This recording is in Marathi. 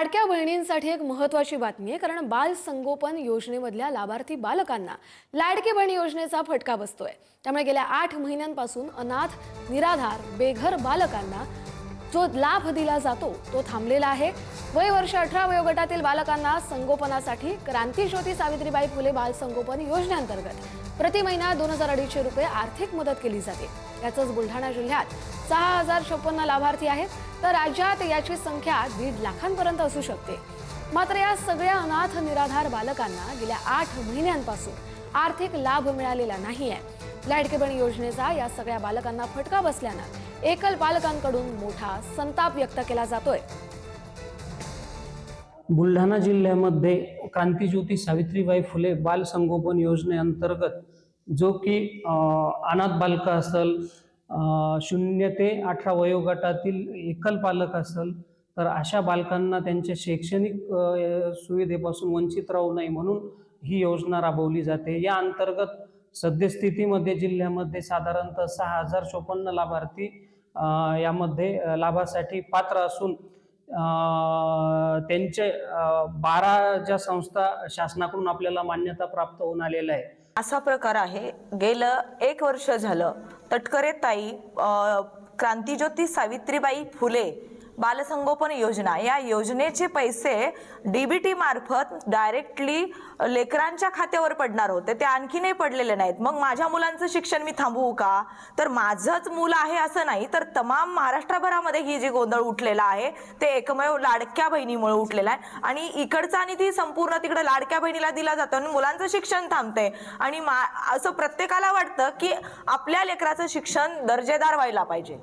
लाडक्या बहिणींसाठी एक महत्त्वाची बातमी आहे, कारण बाल संगोपन योजनेमधल्या लाभार्थी बालकांना लाडकी बहीण योजनेचा फटका बसतोय। त्यामुळे गेल्या 8 महिन्यांपासून अनाथ, निराधार, बेघर बालकांना जो लाभ दिला जातो तो थांबलेला आहे। वय वर्ष 18 वयोगटातील बालकांना संगोपनासाठी क्रांतीज्योती सावित्रीबाई फुले बाल संगोपन योजनेअंतर्गत प्रति महिना 2250 रुपये आर्थिक मदत केली जाते। याचंच बुलढाणा जिल्ह्यात 6056 लाभार्थी आहेत, तर राज्यात याची संख्या 1.5 लाखांपर्यंत असू शकते। मात्र या सगळ्या अनाथ निराधार बालकांना गेल्या 8 महिन्यांपासून आर्थिक लाभ मिळालेला नाहीये। लाडकी बहीण योजनेचा या सगळ्या बालकांना फटका बसल्यानं एकल पालकांकडून मोठा संताप व्यक्त केला जातोय। बुलढाणा जिल्ह्यामध्ये क्रांतीज्योती सावित्रीबाई फुले बाल संगोपन योजनेअंतर्गत जो की अनाथ बालक असेल, 0 ते 18 वयोगटातील एकल पालक असेल, तर अशा बालकांना त्यांच्या शैक्षणिक सुविधेपासून वंचित राहू नये म्हणून ही योजना राबवली जाते। या अंतर्गत सद्यस्थितीमध्ये जिल्ह्यामध्ये साधारणतः 6054 लाभार्थी यामध्ये लाभासाठी पात्र असून त्यांचे 12 ज्या संस्था शासनाकडून आपल्याला मान्यता प्राप्त होऊन आलेल्या आहे। असा प्रकार आहे। गेलं 1 वर्ष झालं तटकरे ताई क्रांतीज्योती सावित्रीबाई फुले बालसंगोपन योजना या योजनेचे पैसे डीबीटी मार्फत डायरेक्टली लेकरांच्या खात्यावर पडणार होते, ते आणखीनही पडलेले नाहीत। मग माझ्या मुलांचं शिक्षण मी थांबवू का? तर माझंच मूल आहे असं नाही, तर तमाम महाराष्ट्रभरामध्ये ही जी गोंधळ उठलेला आहे ते एकमेव लाडक्या बहिणीमुळे उठलेला आहे। आणि इकडचा आणि ती संपूर्ण तिकडे लाडक्या बहिणीला दिला जातो आणि मुलांचं शिक्षण थांबते। आणि असं प्रत्येकाला वाटतं की आपल्या लेकराचं शिक्षण दर्जेदार व्हायला पाहिजे।